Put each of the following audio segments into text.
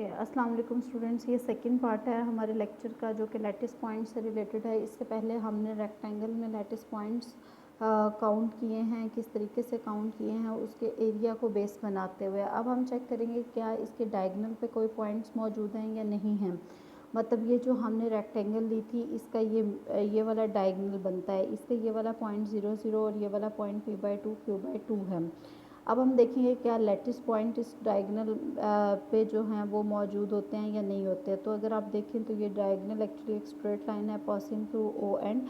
अस्सलाम वालेकुम स्टूडेंट्स, ये सेकंड पार्ट है हमारे लेक्चर का जो कि लैटिस पॉइंट से रिलेटेड है। इससे पहले हमने रेक्टेंगल में लैटिस पॉइंट्स काउंट किए हैं, किस तरीके से काउंट किए हैं उसके एरिया को बेस बनाते हुए। अब हम चेक करेंगे क्या इसके डायगोनल पे कोई पॉइंट्स मौजूद हैं या नहीं हैं। मतलब ये जो हमने रेक्टेंगल ली थी इसका ये वाला डायगोनल बनता है, इसका ये वाला पॉइंट 0 0 और ये वाला पॉइंट p/2 q/2 है। अब हम देखेंगे क्या लैटिस पॉइंट इस डायगोनल पे जो हैं वो मौजूद होते हैं या नहीं होते हैं। तो अगर आप देखें तो ये डायगोनल एक्चुअली एक स्ट्रेट लाइन है passing through O and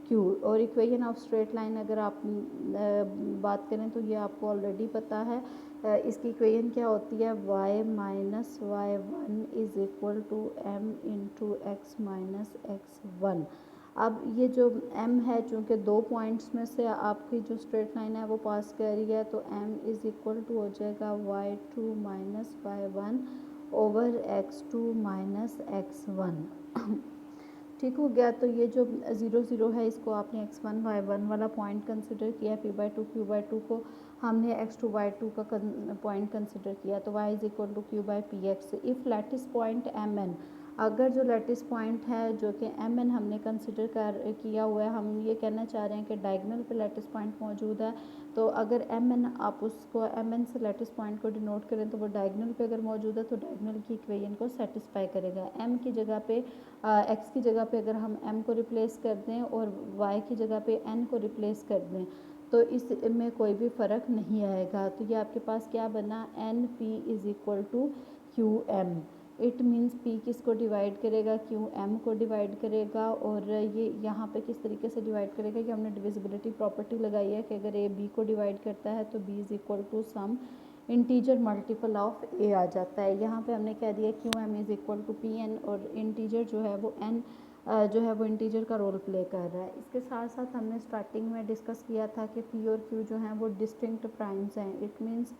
Q। और इक्वेशन ऑफ स्ट्रेट लाइन अगर आप बात करें तो ये आपको ऑलरेडी पता है। इसकी इक्वेशन क्या होती है, y minus y1 is equal to m into x minus x1। अब ये जो m है, चूँकि दो पॉइंट्स में से आपकी जो स्ट्रेट लाइन है वो पास कर रही है, तो m इज़ इक्वल टू हो जाएगा y2 minus y1 over x2 minus x1। ठीक हो गया। तो ये जो 0 0 है इसको आपने x1 y1 वाला पॉइंट कंसिडर किया, p/2 q/2 को हमने x2 y2 का पॉइंट कंसिडर किया, तो y is equal to q/px। If lattice point mn, अगर जो लैटिस पॉइंट है जो कि mn हमने कंसिडर किया हुआ है, हम ये कहना चाह रहे हैं कि डायगोनल पे लैटिस पॉइंट मौजूद है, तो अगर mn आप उसको mn से लैटिस पॉइंट को डिनोट करें तो वो डायगोनल पे अगर मौजूद है तो डायगोनल की इक्वेशन को सेटिस्फाई करेगा। m की जगह पे x की जगह पे अगर हम m को रिप्लेस कर दें और y की जगह पे n को रिप्लेस कर दें तो इसमें कोई भी फ़र्क नहीं आएगा। तो ये आपके पास क्या बना, n p is equal to q m. It means p किसको डिवाइड करेगा, क्यू m को डिवाइड करेगा। और ये यहाँ पे किस तरीके से डिवाइड करेगा कि हमने डिविजिबिलिटी प्रॉपर्टी लगाई है कि अगर a b को डिवाइड करता है तो b is equal to some integer multiple of a आ जाता है। यहाँ पे हमने कह दिया q m is equal to p n, और इंटीजर जो है वो n जो है वो इंटीजर का रोल प्ले कर रहा है। इसके साथ साथ हमने स्टार्टिंग में डिस्कस किया था कि p और q जो हैं वो डिस्टिंक्ट प्राइम्स हैं। इट मीन्स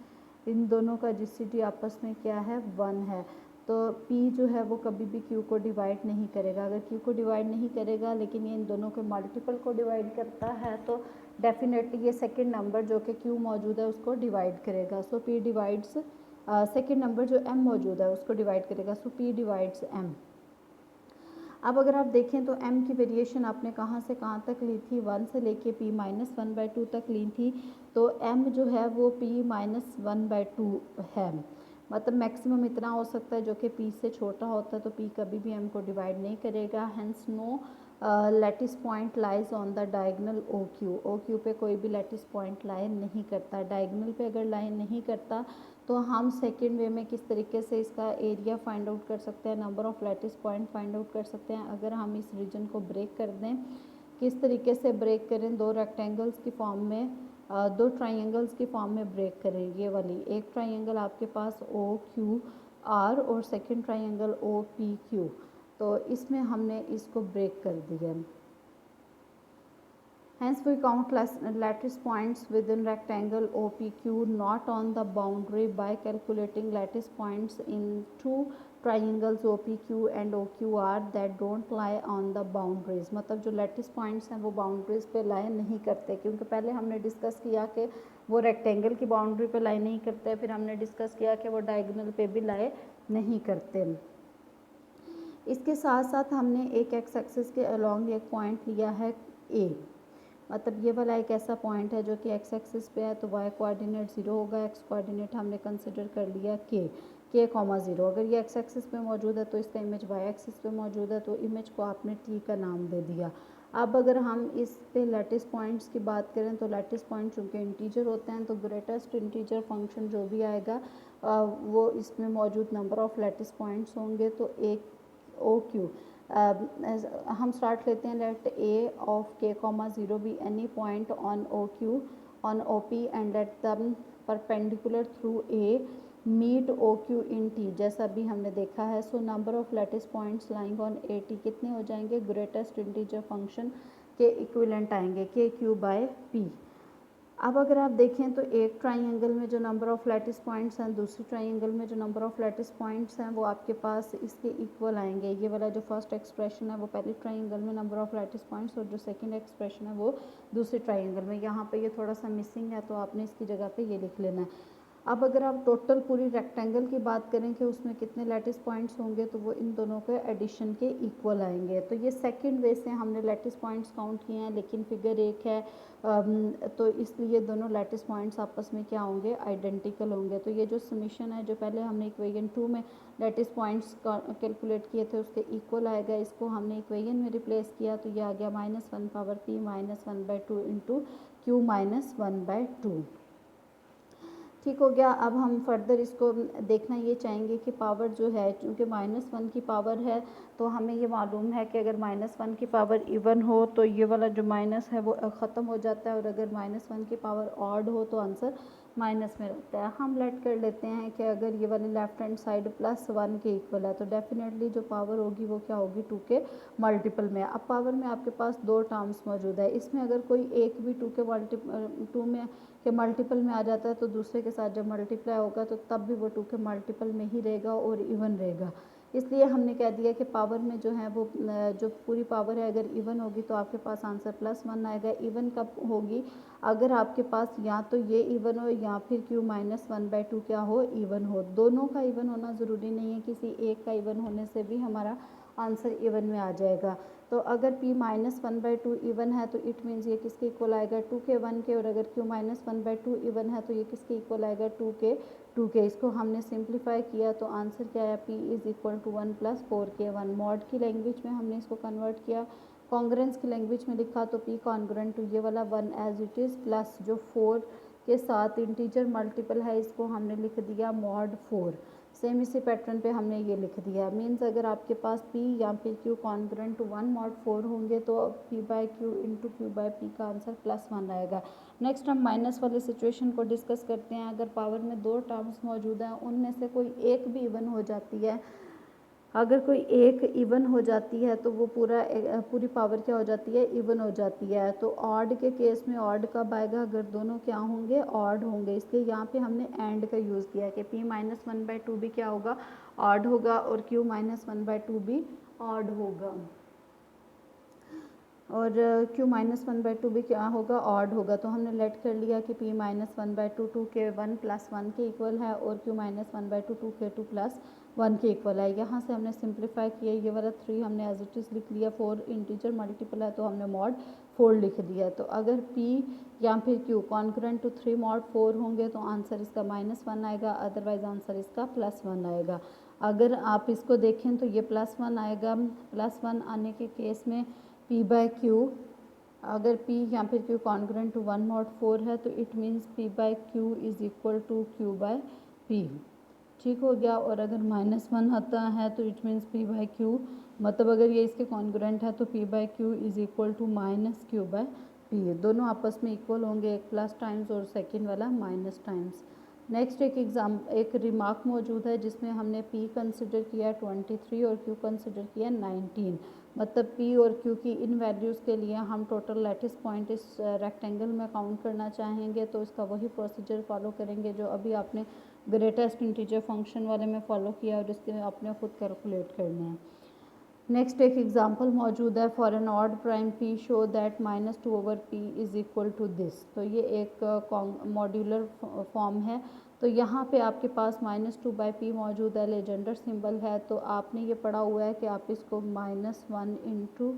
इन दोनों का जीसीडी आपस में क्या है, 1 है। तो p जो है वो कभी भी q को डिवाइड नहीं करेगा। अगर q को डिवाइड नहीं करेगा लेकिन ये इन दोनों के मल्टीपल को डिवाइड करता है तो डेफिनेटली ये सेकंड नंबर जो कि q मौजूद है उसको डिवाइड करेगा। सो p डिवाइड्स सेकंड नंबर जो m मौजूद है उसको डिवाइड करेगा। सो p डिवाइड्स m। अब अगर आप देखें तो m की वेरिएशन आपने कहाँ से कहाँ तक ली थी, 1 से लेके p माइनस 1/2 तक ली थी। तो m जो है वो p माइनस 1/2 है। मतलब मैक्सिमम इतना हो सकता है जो कि p से छोटा होता है, तो p कभी भी m को डिवाइड नहीं करेगा। Hence no lattice point lies on the diagonal OQ पे कोई भी लैटिस पॉइंट लाई नहीं करता। डायगोनल पे अगर लाइन नहीं करता तो हम सेकेंड वे में किस तरीके से इसका एरिया फाइंड आउट कर सकते हैं, number of lattice point find out कर सकते हैं। अगर हम इस रीजन को ब्रेक कर दें, किस तरीके से ब्रेक करें, दो रेक्टेंगल्स की फॉर्म में दो ट्राइंगल्स की फॉर्म में ब्रेक करें। ये वाली एक ट्राइंगल आपके पास OQR और सेकेंड ट्राइंगल OPQ, तो इसमें हमने इसको ब्रेक कर दिया। Hence we count lattice points within rectangle OPQ not on the boundary by calculating lattice points in two triangles OPQ and OQR that don't lie on the boundaries। मतलब जो lattice points हैं वो boundaries पे lie नहीं करते, क्योंकि पहले हमने डिस्कस किया कि वो रेक्टेंगल की बाउंड्री पे लाई नहीं करते, फिर हमने डिस्कस किया कि वो डायगोनल पे भी लाई नहीं करते। इसके साथ साथ हमने एक एक्स एक्सिस के अलॉन्ग एक पॉइंट लिया है A। मतलब ये वाला एक ऐसा पॉइंट है जो कि एक्स एक्सिस पे है, तो वाई कोऑर्डिनेट 0 होगा, एक्स कोऑर्डिनेट हमने कंसिडर कर लिया के 0। अगर ये एक्स एक्सिस पे मौजूद है तो इसका इमेज वाई एक्सिस पे मौजूद है, तो इमेज को आपने टी का नाम दे दिया। अब अगर हम इस पे लैटिस पॉइंट्स की बात करें तो लैटिस पॉइंट चूँकि इंटीजर होते हैं तो ग्रेटेस्ट इंटीजर फंक्शन जो भी आएगा वो इसमें मौजूद नंबर ऑफ़ लैटिस पॉइंट्स होंगे। तो एक OQ हम स्टार्ट लेते हैं, late A of k, 0 be any point on OQ on OP and let them perpendicular through A meet OQ in T, जैसा भी हमने देखा है। So number of lattice points lying on AT कितने हो जाएंगे, ग्रेटेस्ट इंटीजर फंक्शन के equivalent आएंगे KQ/P। अब अगर आप देखें तो एक ट्राइंगल में जो नंबर ऑफ़ लैटिस पॉइंट्स हैं, दूसरी ट्राइंगल में जो नंबर ऑफ़ लैटिस पॉइंट्स हैं वो आपके पास इसके इक्वल आएंगे। ये वाला जो फर्स्ट एक्सप्रेशन है वो पहले ट्राइंगल में नंबर ऑफ़ लैटिस पॉइंट्स, और जो सेकंड एक्सप्रेशन है वो दूसरी ट्राइंगल में। यहाँ पे ये थोड़ा सा मिसिंग है तो आपने इसकी जगह पे ये लिख लेना है। अब अगर आप टोटल पूरी रेक्टेंगल की बात करें कि उसमें कितने लैटिस पॉइंट्स होंगे, तो वो इन दोनों के एडिशन के इक्वल आएंगे। तो ये सेकंड वे से हमने लैटिस पॉइंट्स काउंट किए हैं, लेकिन फिगर एक है तो इसलिए दोनों लैटिस पॉइंट्स आपस में क्या होंगे, आइडेंटिकल होंगे। तो ये जो समीशन है, जो पहले हमने इक्वेशन 2 में लैटिस पॉइंट्स कैलकुलेट किए थे उसके इक्वल आएगा। इसको हमने इक्वेशन में रिप्लेस किया तो ये आ गया -1 पावर p -1/2 इंटू q -1/2। ठीक हो गया। अब हम फर्दर इसको देखना ये चाहेंगे कि पावर जो है, चूँकि -1 की पावर है तो हमें ये मालूम है कि अगर -1 की पावर इवन हो तो ये वाला जो माइनस है वो ख़त्म हो जाता है, और अगर -1 की पावर ऑड हो तो आंसर माइनस में रहता है। हम लेट कर लेते हैं कि अगर ये वाली लेफ्ट हैंड साइड +1 के इक्वल है तो डेफिनेटली जो पावर होगी वो क्या होगी, 2 के मल्टीपल में। अब पावर में आपके पास 2 टर्म्स मौजूद है, इसमें अगर कोई एक भी 2 में के मल्टीपल में आ जाता है तो दूसरे के साथ जब मल्टीप्लाई होगा तो तब भी वो 2 के मल्टीपल में ही रहेगा और इवन रहेगा। इसलिए हमने कह दिया कि पावर में जो है वो जो पूरी पावर है अगर इवन होगी तो आपके पास आंसर +1 आएगा। इवन कब होगी, अगर आपके पास या तो ये इवन हो या फिर q -1/2 क्या हो, इवन हो। दोनों का इवन होना ज़रूरी नहीं है, किसी एक का इवन होने से भी हमारा आंसर इवन में आ जाएगा। तो अगर p -1/2 इवन है तो इट मीन्स ये किसके इक्वल आएगा, 2 के 1 के, और अगर q -1/2 इवन है तो ये किसके इक्वल आएगा, 2 के। इसको हमने सिंप्लीफाई किया तो आंसर क्या है, p = 1 + 4k1। मॉड की लैंग्वेज में हमने इसको कन्वर्ट किया, कॉन्ग्रेंस की लैंग्वेज में लिखा तो p कॉन्ग्रेंट टू ये वाला 1 एज इट इज़, प्लस जो 4 के साथ इंटीजर मल्टीपल है इसको हमने लिख दिया mod 4। सेम इसी पैटर्न पे हमने ये लिख दिया। मीन्स अगर आपके पास p या फिर q कॉन्ग्रेंट टू 1 mod 4 होंगे तो p/q इंटू q/p का आंसर +1 आएगा। नेक्स्ट हम माइनस वाली सिचुएशन को डिस्कस करते हैं। अगर पावर में 2 टर्म्स मौजूद हैं, उनमें से कोई एक भी इवन हो जाती है, अगर कोई एक इवन हो जाती है तो वो पूरी पावर क्या हो जाती है, इवन हो जाती है। तो ऑड के केस में ऑड कब आएगा, अगर दोनों क्या होंगे, ऑड होंगे। इसलिए यहाँ पे हमने एंड का यूज़ किया कि p -1/2 भी क्या होगा, ऑड होगा, और q -1/2 भी ऑड होगा, और q -1/2 भी क्या होगा, ऑड होगा। तो हमने लेट कर लिया कि p -1/2 2 के 1 + 1 के इक्वल है, और q -1/2 2 के 2 + 1 के इक्वल है। यहाँ से हमने सिंप्लीफाई किया, ये वाला 3 हमने एज इट इज़ लिख लिया, 4 इंटीजर मल्टीपल है तो हमने मॉड 4 लिख दिया। तो अगर p या फिर q कॉन्ग्रुएंट टू 3 mod 4 होंगे तो आंसर इसका -1 आएगा, अदरवाइज आंसर इसका +1 आएगा। अगर आप इसको देखें तो ये +1 आएगा। +1 आने के केस में p/q, अगर p या फिर q कॉन्ग्रुएंट टू 1 mod 4 है तो इट मीन्स p/q = q/p। ठीक हो गया। और अगर -1 आता है तो इट मीन्स p/q, मतलब अगर ये इसके कॉन्ग्रुएंट है तो p/q = -q/p। दोनों आपस में इक्वल होंगे, एक प्लस टाइम्स और सेकंड वाला माइनस टाइम्स। नेक्स्ट एक रिमार्क मौजूद है जिसमें हमने p कंसिडर किया 23 और q कंसिडर किया 19। मतलब p और q की इन वैल्यूज़ के लिए हम टोटल लैटिस पॉइंट इस रेक्टेंगल में काउंट करना चाहेंगे तो इसका वही प्रोसीजर फॉलो करेंगे जो अभी आपने ग्रेटेस्ट इंटीजर फंक्शन वाले में फॉलो किया, और इसके आपने खुद कैलकुलेट करने हैं। नेक्स्ट एक एग्जांपल मौजूद है, for an odd prime p show that -2/p = this. तो ये एक मॉड्यूलर फॉर्म है। तो यहाँ पे आपके पास -2/p मौजूद है, लेजेंडर सिंबल है, तो आपने ये पढ़ा हुआ है कि आप इसको -1 ×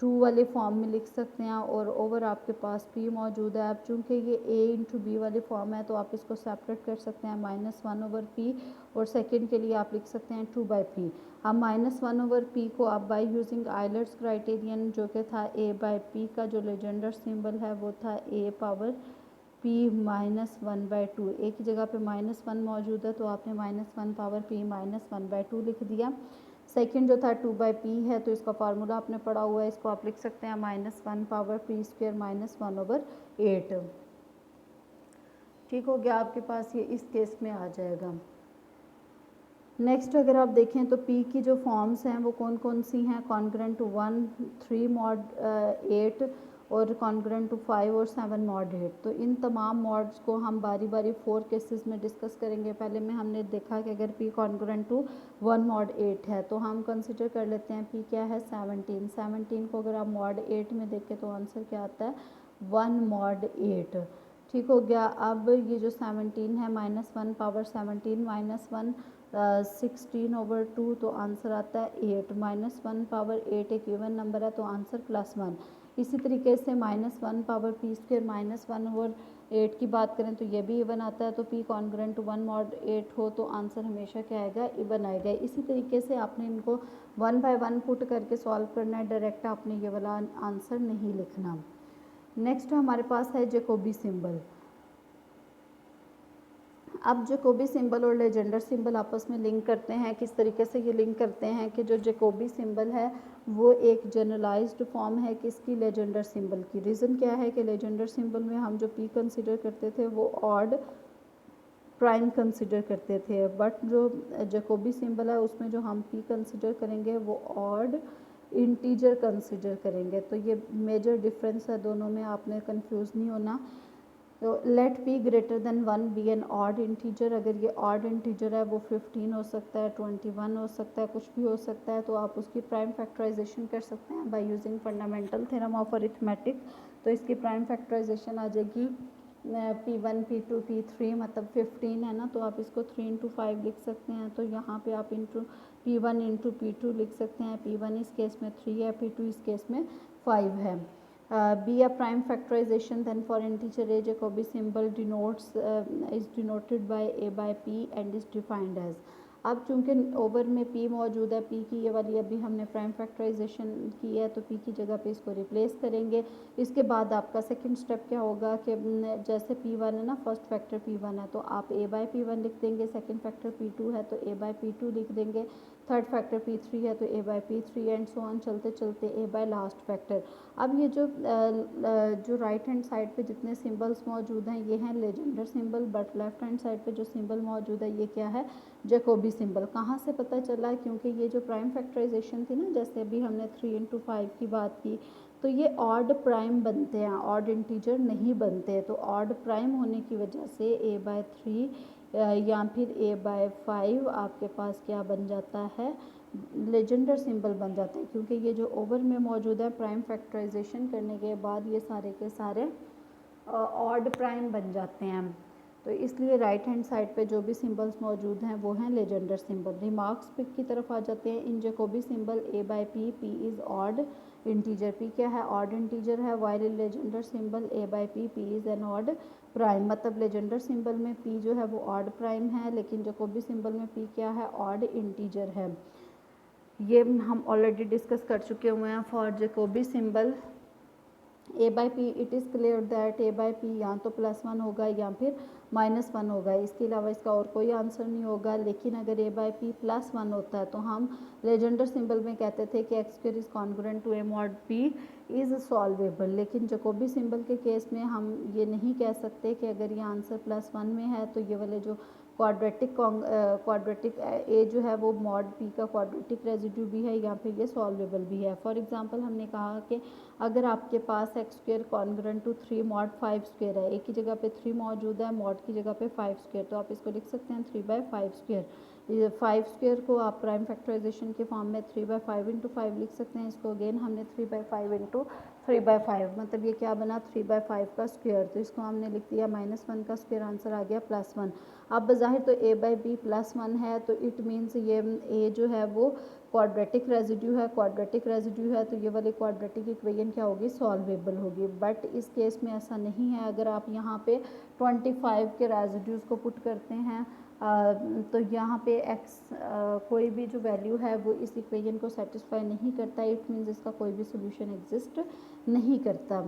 2 वाले फॉर्म में लिख सकते हैं, और ओवर आपके पास p मौजूद है। अब चूँकि ये a × b वाले फॉर्म है तो आप इसको सेपरेट कर सकते हैं -1/p, और सेकंड के लिए आप लिख सकते हैं 2/p। अब -1/p को आप बाय यूजिंग आयलर्स क्राइटेरियन जो कि था a/p का जो लेजेंडर सिंबल है वो था a⁻p -1/2। एक ही जगह पे -1 मौजूद है तो आपने -1⁻p -1/2 लिख दिया। सेकंड जो था 2/p है तो इसका फार्मूला आपने पढ़ा हुआ है, इसको आप लिख सकते हैं -1⁻p² -1/8। ठीक हो गया, आपके पास ये इस केस में आ जाएगा। नेक्स्ट अगर आप देखें तो p की जो फॉर्म्स हैं वो कौन कौन सी हैं, कॉन्ग्रुएंट टू 1 3 mod 8 और कॉन्ग्रुएंट टू 5 और 7 mod 8। तो इन तमाम मॉड्स को हम बारी बारी 4 केसेस में डिस्कस करेंगे। पहले में हमने देखा कि अगर p कॉन्ग्रुएंट टू 1 mod 8 है तो हम कंसिडर कर लेते हैं p क्या है 17 को अगर आप mod 8 में देखें तो आंसर क्या आता है 1 mod 8। ठीक हो गया। अब ये जो 17 है -1 पावर 17 -1 16/2, तो आंसर आता है 8। -1 पावर 8 एक इवन नंबर है तो आंसर +1। इसी तरीके से -1 पावर p² -1/8 की बात करें तो ये भी इवन आता है, तो p कॉन्ग्रुएंट टू 1 mod 8 हो तो आंसर हमेशा क्या आएगा, इवन आएगा। इसी तरीके से आपने इनको 1 बाय 1 पुट करके सॉल्व करना है, डायरेक्ट आपने ये वाला आंसर नहीं लिखना। नेक्स्ट हमारे पास है जैकोबी सिंबल। अब जैकोबी सिंबल और लेजेंडर सिंबल आपस में लिंक करते हैं। किस तरीके से ये लिंक करते हैं कि जो जैकोबी सिंबल है वो एक जनरलाइज्ड फॉर्म है किसकी, लेजेंडर सिंबल की। रीज़न क्या है कि लेजेंडर सिंबल में हम जो p कंसिडर करते थे वो ऑड प्राइम कंसिडर करते थे, बट जो जैकोबी सिंबल है उसमें जो हम p कंसिडर करेंगे वो ऑड इंटीजर कंसिडर करेंगे। तो ये मेजर डिफरेंस है दोनों में, आपने कंफ्यूज नहीं होना। तो let p greater than 1 be an odd integer. अगर ये ऑड इंटीजर है वो 15 हो सकता है, 21 हो सकता है, कुछ भी हो सकता है। तो आप उसकी प्राइम फैक्टराइजेशन कर सकते हैं by using fundamental theorem of arithmetic. तो इसकी प्राइम फैक्टराइजेशन आ जाएगी p1 p2 p3, मतलब 15 है ना, तो आप इसको 3 इंटू 5 लिख सकते हैं। तो यहाँ पे आप p1 इंटू p2 लिख सकते हैं। p1 इस केस में 3 है, p2 इस केस में 5 है। be a prime factorization then for integer a Jacobi symbol denotes is denoted by a by p and is defined as। अब चूंकि ओवर में p मौजूद है, p की ये वाली अभी हमने प्राइम फैक्टराइजेशन की है, तो p की जगह पे इसको रिप्लेस करेंगे। इसके बाद आपका सेकंड स्टेप क्या होगा कि जैसे p1 है ना, फर्स्ट फैक्टर p1 है तो आप a बाय p1 लिख देंगे, सेकंड फैक्टर p2 है तो a बाय p2 लिख देंगे, थर्ड फैक्टर p3 है तो a by p3 and so on चलते चलते a बाय लास्ट फैक्टर। अब ये जो राइट हैंड साइड पे जितने सिंबल्स मौजूद हैं ये हैं Legender symbol, but left hand side पे जो सिंबल मौजूद है ये क्या है, जैकोबी सिंबल। कहाँ से पता चला, क्योंकि ये जो प्राइम फैक्टराइजेशन थी ना, जैसे अभी हमने 3 इंटू 5 की बात की, तो ये ऑड प्राइम बनते हैं, ऑड इंटीजर नहीं बनते। तो ऑड प्राइम होने की वजह से a बाय 3 या फिर a बाय 5 आपके पास क्या बन जाता है, लेजेंडर सिंबल बन जाते हैं, क्योंकि ये जो ओवर में मौजूद है प्राइम फैक्टराइजेशन करने के बाद ये सारे के सारे ऑड प्राइम बन जाते हैं। तो इसलिए राइट हैंड साइड पे जो भी सिंबल्स मौजूद हैं वो हैं लेजेंडर सिंबल। रिमार्क्स पिक की तरफ आ जाते हैं। In Jacobi symbol a by p, p is odd integer, p क्या है, ऑड इंटीजर है। While in Legendre symbol a by p, p is an odd prime, मतलब लेजेंडर सिंबल में p जो है वो ऑड प्राइम है, लेकिन जैकोबी सिंबल में p क्या है, ऑड इंटीजर है। ये हम ऑलरेडी डिस्कस कर चुके हुए हैं। For Jacobi symbol a by P it is clear that a by P या तो +1 होगा या फिर -1 होगा, इसके अलावा इसका और कोई आंसर नहीं होगा। लेकिन अगर a बाई पी +1 होता है तो हम लेजेंडर सिंबल में कहते थे कि x² is congruent to a mod p is solvable. लेकिन जैकोबी सिंबल के केस में हम ये नहीं कह सकते कि अगर ये आंसर +1 में है तो ये वाले जो क्वाड्रेटिक ए जो है वो मॉड पी का क्वाड्रेटिक रेजिड्यू भी है या फिर ये सॉल्वेबल भी है। फॉर एग्जांपल हमने कहा कि अगर आपके पास x² कॉन्ग्रुएंट टू 3 mod 5² है, एक की जगह पे 3 मौजूद है, मॉड की जगह पे 5², तो आप इसको लिख सकते हैं 3 बाय 5²। ये 5² को आप प्राइम फैक्टराइजेशन के फॉर्म में 3 बाय 5 इंटू 5 लिख सकते हैं। इसको अगेन हमने 3 बाय 5 इंटू 3 बाय 5, मतलब ये क्या बना, 3 बाय 5 का स्क्वायर। तो इसको हमने लिख दिया -1 का स्क्वायर, आंसर आ गया +1। अब बज़ाहिर तो a बाई बी +1 है, तो इट मीन्स ये a जो है वो क्वाड्रेटिक रेजिड्यू है, क्वाड्रेटिक रेजिड्यू है तो ये वाली क्वाड्रेटिक इक्वेशन क्या होगी, सॉल्वेबल होगी। बट इस केस में ऐसा नहीं है। अगर आप यहाँ पे 25 के रेजिड्यूज़ को पुट करते हैं तो यहाँ पे x कोई भी जो वैल्यू है वो इस इक्वेशन को सेटिस्फाई नहीं करता, इट मीन्स इसका कोई भी सोल्यूशन एग्जिस्ट नहीं करता।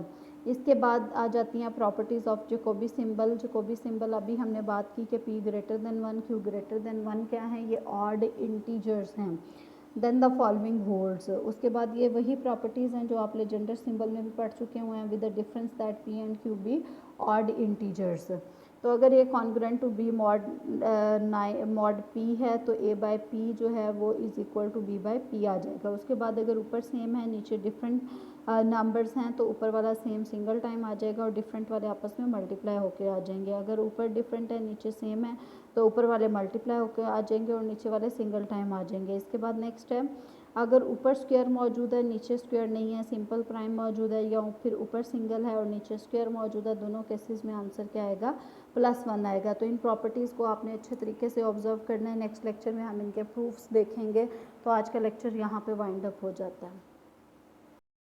इसके बाद आ जाती हैं properties of Jacobi symbol. Jacobi symbol अभी हमने बात की कि p greater than 1, q greater than 1 क्या है, ये ऑड इंटीजर्स हैं। देन द फॉलोइंग होल्ड्स, उसके बाद ये वही प्रॉपर्टीज़ हैं जो आप लेजेंडर सिंबल में भी पढ़ चुके हुए हैं, with the difference that p and q be odd integers. तो अगर ये congruent to b mod p है तो a बाई p जो है वो is equal to b by p आ जाएगा। उसके बाद अगर ऊपर सेम है नीचे डिफरेंट नंबर्स हैं तो ऊपर वाला सेम सिंगल टाइम आ जाएगा और डिफरेंट वाले आपस में मल्टीप्लाई होकर आ जाएंगे। अगर ऊपर डिफरेंट है नीचे सेम है तो ऊपर वाले मल्टीप्लाई होकर आ जाएंगे और नीचे वाले सिंगल टाइम आ जाएंगे। इसके बाद नेक्स्ट है, अगर ऊपर स्क्वायर मौजूद है नीचे स्क्वायर नहीं है, सिंपल प्राइम मौजूद है, या फिर ऊपर सिंगल है और नीचे स्क्वायर मौजूद है, दोनों केसेस में आंसर क्या आएगा, +1 आएगा। तो इन प्रॉपर्टीज़ को आपने अच्छे तरीके से ऑब्जर्व करना है। नेक्स्ट लेक्चर में हम इनके प्रूफ्स देखेंगे। तो आज का लेक्चर यहाँ पे वाइंड अप हो जाता है।